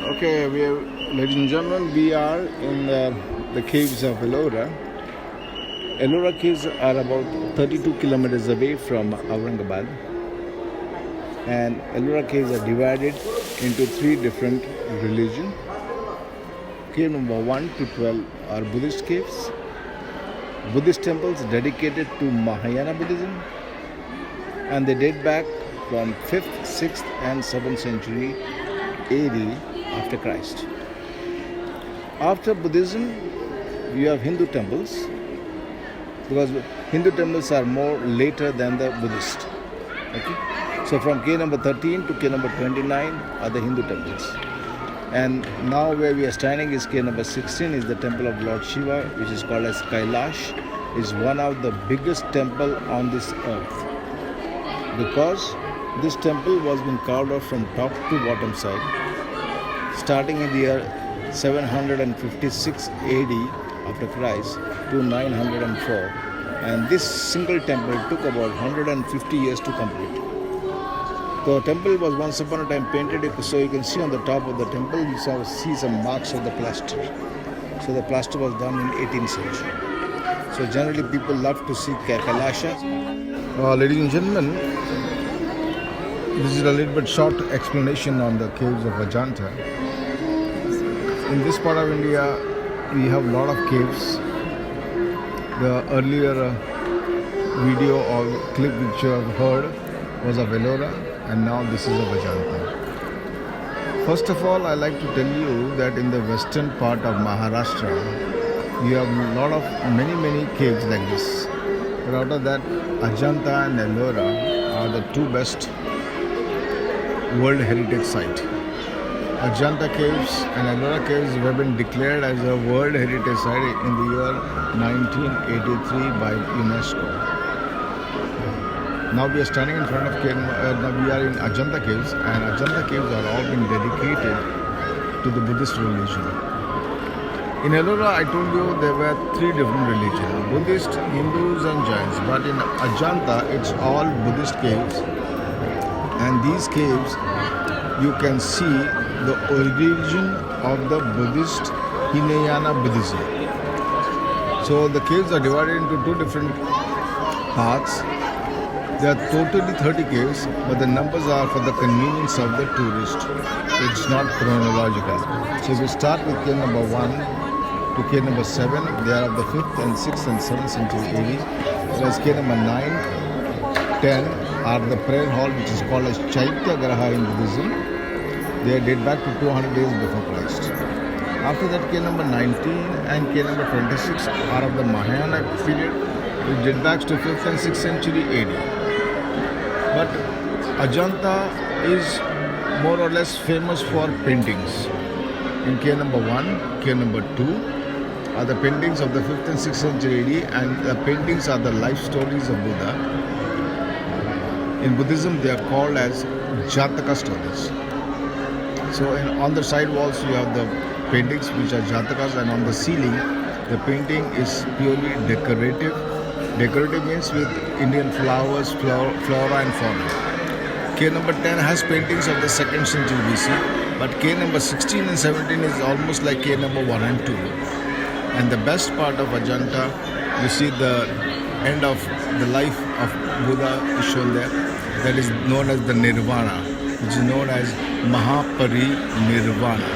Okay, ladies and gentlemen, we are in the caves of Ellora. Ellora caves are about 32 kilometers away from Aurangabad, and Ellora caves are divided into three different religions. Cave number 1 to 12 are Buddhist caves, Buddhist temples dedicated to Mahayana Buddhism, and they date back from 5th, 6th, and 7th century AD after Christ. After Buddhism, you have Hindu temples, because Hindu temples are more later than the Buddhist. Okay? So from K number 13 to K number 29 are the Hindu temples. And now where we are standing is K number 16 is the temple of Lord Shiva, which is called as Kailash. Is one of the biggest temple on this earth, because this temple was being carved out from top to bottom side, starting in the year 756 AD after Christ to 904, and this single temple took about 150 years to complete. The temple was once upon a time painted, so you can see on the top of the temple you see some marks of the plaster. So the plaster was done in 18th century. So generally people love to see Kailasha. Ladies and gentlemen, this is a little bit short explanation on the caves of Ajanta. In this part of India, we have a lot of caves. The earlier video or clip which you have heard was of Ellora, and now this is of Ajanta. First of all, I like to tell you that in the western part of Maharashtra, we have a lot of many caves like this. But out of that, Ajanta and Ellora are the two best World Heritage Site. Ajanta Caves and Ellora Caves have been declared as a World Heritage Site in the year 1983 by UNESCO. Now we are standing in front of we are in Ajanta Caves, and Ajanta Caves are all been dedicated to the Buddhist religion. In Ellora, I told you there were three different religions: Buddhist, Hindus, and Jains. But in Ajanta, it's all Buddhist caves, and these caves you can see the origin of the Buddhist Hinayana Buddhism. So the caves are divided into two different parts. There are totally 30 caves, but the numbers are for the convenience of the tourist. It's not chronological. So if we start with cave number 1 to cave number 7, they are of the 5th and 6th and 7th century AD. Whereas cave number 9, 10 are the prayer hall, which is called as Chaitya Graha in Buddhism. They date back to 200 days before Christ. After that, K number 19 and K number 26 are of the Mahayana period, which date back to 5th and 6th century AD. But Ajanta is more or less famous for paintings. In K number 1, K number 2 are the paintings of the 5th and 6th century AD, and the paintings are the life stories of Buddha. In Buddhism, they are called as Jataka stories. So on the side walls you have the paintings which are Jatakas, and on the ceiling the painting is purely decorative. Decorative means with Indian flowers, flora and fauna. K number 10 has paintings of the 2nd century BC, but K number 16 and 17 is almost like K number 1 and 2. And the best part of Ajanta, you see the end of the life of Buddha is shown there. That is known as the Nirvana, which is known as Mahaparinirvana.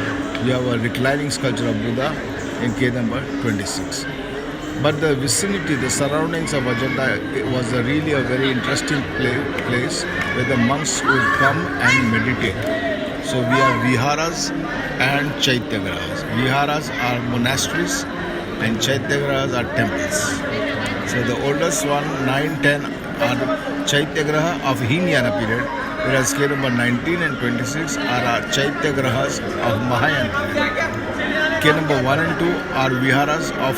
You have a reclining sculpture of Buddha in K number 26. But the vicinity, the surroundings of Ajanta, it was really a very interesting place where the monks would come and meditate. So we have viharas and chaityagrahas. Viharas are monasteries and chaityagrahas are temples. So the oldest one, 9, 10 are chaityagraha of Hinayana period, whereas K number 19 and 26 are Chaityagrahas of Mahayana period. K number 1 and 2 are Viharas of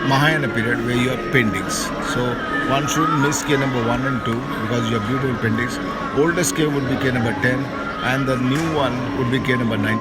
Mahayana period, where you have paintings. So one shouldn't miss K number 1 and 2 because you have beautiful paintings. Oldest cave would be K number 10, and the new one would be K number 9.